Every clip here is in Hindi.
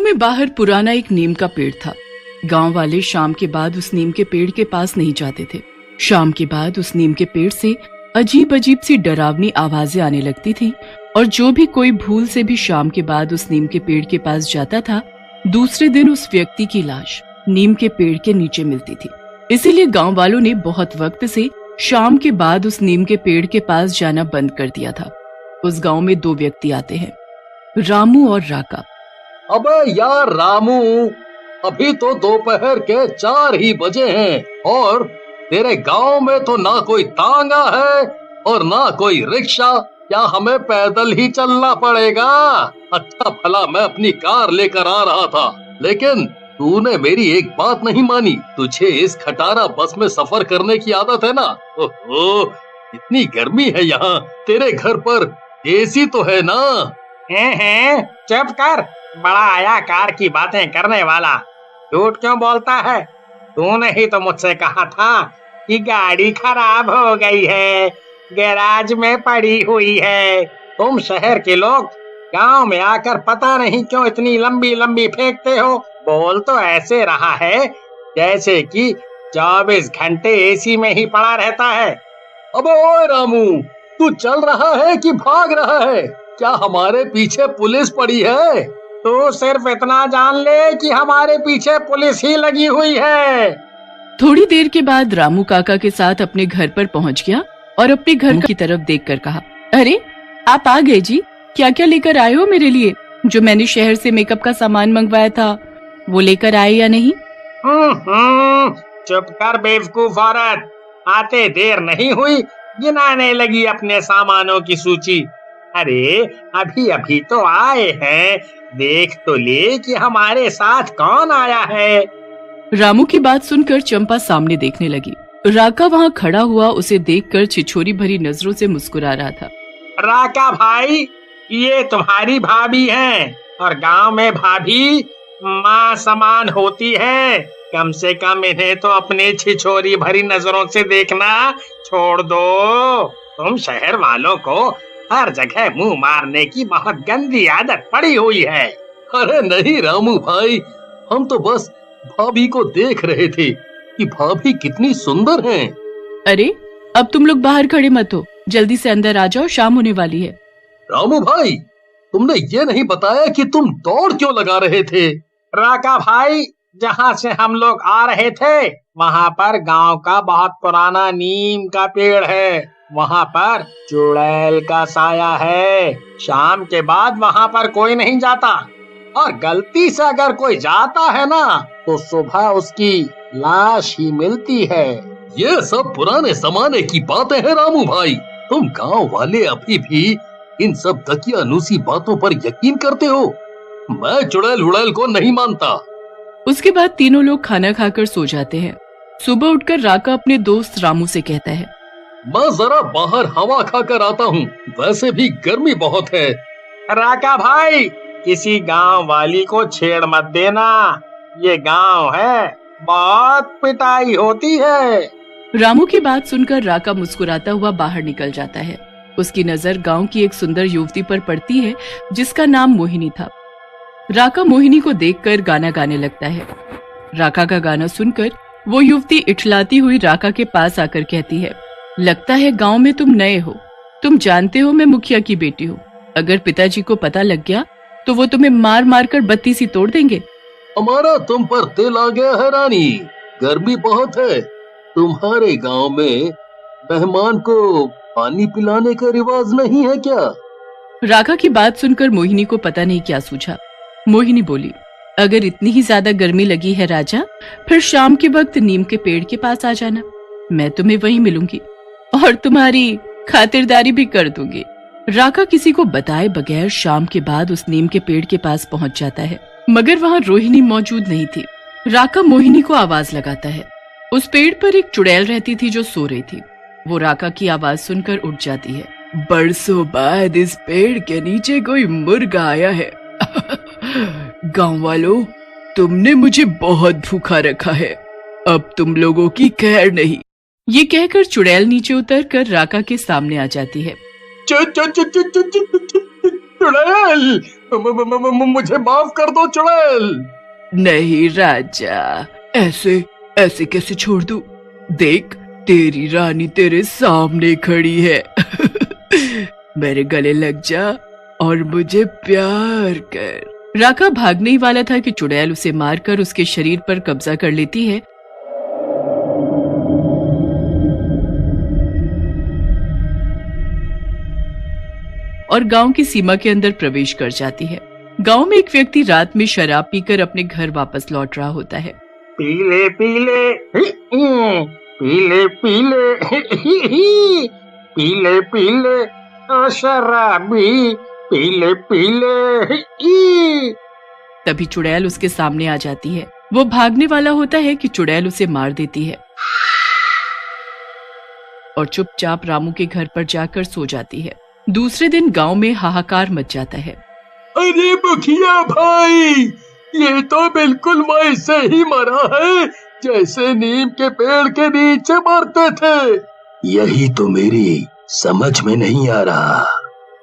में बाहर पुराना एक नीम का पेड़ था। गांव वाले शाम के बाद उस नीम के पेड़ के पास नहीं जाते थे। शाम के बाद उस नीम के पेड़ से अजीब अजीब सी डरावनी आवाजें आने लगती थी और जो भी कोई भूल से भी शाम के बाद उस नीम के पेड़ के पास जाता था, दूसरे दिन उस व्यक्ति की लाश नीम के पेड़ के नीचे मिलती थी। इसीलिए गांव वालों ने बहुत वक्त से शाम के बाद उस नीम के पेड़ के पास जाना बंद कर दिया था। उस गांव में दो व्यक्ति आते हैं, रामू और राका। अबे यार रामू, अभी तो दोपहर के 4 ही बजे हैं और तेरे गांव में तो ना कोई तांगा है और ना कोई रिक्शा। क्या हमें पैदल ही चलना पड़ेगा? अच्छा भला मैं अपनी कार लेकर आ रहा था, लेकिन तूने मेरी एक बात नहीं मानी। तुझे इस खटारा बस में सफर करने की आदत है ना? ओहो, इतनी गर्मी है यहाँ। तेरे घर पर एसी तो है ना? हैं, चुप कर, बड़ा आया कार की बातें करने वाला। झूठ क्यों बोलता है? तूने ही तो मुझसे कहा था कि गाड़ी खराब हो गई है, गैराज में पड़ी हुई है। तुम शहर के लोग गांव में आकर पता नहीं क्यों इतनी लंबी लंबी फेंकते हो। बोल तो ऐसे रहा है जैसे कि 24 घंटे एसी में ही पड़ा रहता है। अबे ओए रामू, तू चल रहा है कि भाग रहा है? क्या हमारे पीछे पुलिस पड़ी है? तू सिर्फ इतना जान ले कि हमारे पीछे पुलिस ही लगी हुई है। थोड़ी देर के बाद रामू काका के साथ अपने घर पर पहुंच गया और अपने घर की तरफ देखकर कहा, अरे आप आ गए जी, क्या क्या लेकर आए हो मेरे लिए? जो मैंने शहर से मेकअप का सामान मंगवाया था वो लेकर आए या नहीं? चुप कर बेवकूफ औरत, आते देर नहीं हुई, गिनाने लगी अपने सामानों की सूची। अरे अभी अभी तो आए हैं, देख तो ले कि हमारे साथ कौन आया है। रामू की बात सुनकर चंपा सामने देखने लगी। राका वहाँ खड़ा हुआ उसे देखकर छिछोरी भरी नजरों से मुस्कुरा रहा था। राका भाई, ये तुम्हारी भाभी हैं और गांव में भाभी माँ समान होती है। कम से कम इन्हें तो अपने छिछोरी भरी नजरों से देखना छोड़ दो। तुम शहर वालों को हर जगह मुंह मारने की बहुत गंदी आदत पड़ी हुई है। अरे नहीं रामू भाई, हम तो बस भाभी को देख रहे थे कि भाभी कितनी सुंदर हैं। अरे अब तुम लोग बाहर खड़े मत हो, जल्दी से अंदर आ जाओ, शाम होने वाली है। रामू भाई, तुमने ये नहीं बताया कि तुम दौड़ क्यों लगा रहे थे? राका भाई, जहाँ से हम लोग आ रहे थे वहाँ पर गांव का बहुत पुराना नीम का पेड़ है। वहाँ पर चुड़ैल का साया है। शाम के बाद वहाँ पर कोई नहीं जाता और गलती से अगर कोई जाता है ना तो सुबह उसकी लाश ही मिलती है। ये सब पुराने जमाने की बातें हैं रामू भाई। तुम गांव वाले अभी भी इन सब दकियानूसी बातों पर यकीन करते हो? मैं चुड़ैल उड़ैल को नहीं मानता। उसके बाद तीनों लोग खाना खाकर सो जाते हैं। सुबह उठकर राका अपने दोस्त रामू से कहता है, मैं जरा बाहर हवा खाकर आता हूँ, वैसे भी गर्मी बहुत है। राका भाई, किसी गांव वाली को छेड़ मत देना, ये गांव है, बहुत पिटाई होती है। रामू की बात सुनकर राका मुस्कुराता हुआ बाहर निकल जाता है। उसकी नजर गांव की एक सुंदर युवती पर पड़ती है जिसका नाम मोहिनी था। राका मोहिनी को देखकर गाना गाने लगता है। राका का गाना सुनकर वो युवती इठलाती हुई राका के पास आकर कहती है, लगता है गांव में तुम नए हो। तुम जानते हो मैं मुखिया की बेटी हूँ। अगर पिताजी को पता लग गया तो वो तुम्हें मार मार कर बत्ती सी तोड़ देंगे। हमारा तुम पर दिल आ गया है रानी, गर्मी बहुत है। तुम्हारे गांव में मेहमान को पानी पिलाने का रिवाज नहीं है क्या? राका की बात सुनकर मोहिनी को पता नहीं क्या सूझा। मोहिनी बोली, अगर इतनी ही ज्यादा गर्मी लगी है राजा, फिर शाम के वक्त नीम के पेड़ के पास आ जाना, मैं तुम्हें वहीं मिलूंगी और तुम्हारी खातिरदारी भी कर दूंगी। राका किसी को बताए बगैर शाम के बाद उस नीम के पेड़ के पास पहुंच जाता है, मगर वहाँ रोहिणी मौजूद नहीं थी। राका मोहिनी को आवाज लगाता है। उस पेड़ पर एक चुड़ैल रहती थी जो सो रही थी। वो राका की आवाज सुनकर उठ जाती है। बरसों बाद इस पेड़ के नीचे कोई मुर्गा आया है। गांव वालों, तुमने मुझे बहुत भूखा रखा है, अब तुम लोगों की खैर नहीं। ये कहकर चुड़ैल नीचे उतरकर राका के सामने आ जाती है। चुड़ैल, मुझे माफ कर दो चुड़ैल। नहीं राजा, ऐसे ऐसे कैसे छोड़ दूं? देख, तेरी रानी तेरे सामने खड़ी है। मेरे गले लग जा और मुझे प्यार कर। राका भागने ही वाला था कि चुड़ैल उसे मारकर उसके शरीर पर कब्जा कर लेती है और गांव की सीमा के अंदर प्रवेश कर जाती है। गांव में एक व्यक्ति रात में शराब पीकर अपने घर वापस लौट रहा होता है। पीले पीले पीले पीले पीले पीले शराबी पीले पीले। तभी चुड़ैल उसके सामने आ जाती है। वो भागने वाला होता है कि चुड़ैल उसे मार देती है और चुपचाप रामू के घर पर जाकर सो जाती है। दूसरे दिन गांव में हाहाकार मच जाता है। अरे मुखिया भाई, ये तो बिल्कुल वैसे ही मरा है जैसे नीम के पेड़ के नीचे मरते थे। यही तो मेरी समझ में नहीं आ रहा।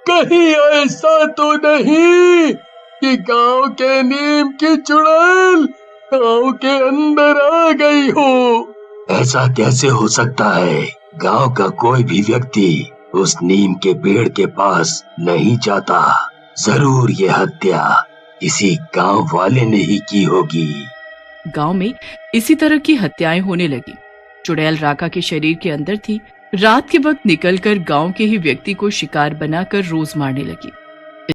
कहीं ऐसा तो नहीं कि गांव के नीम की चुड़ैल गांव के अंदर आ गई हो? ऐसा कैसे हो सकता है? गांव का कोई भी व्यक्ति उस नीम के पेड़ के पास नहीं जाता। जरूर ये हत्या किसी गांव वाले ने ही की होगी। गांव में इसी तरह की हत्याएं होने लगी। चुड़ैल राका के शरीर के अंदर थी। रात के वक्त निकलकर गांव के ही व्यक्ति को शिकार बनाकर रोज मारने लगी।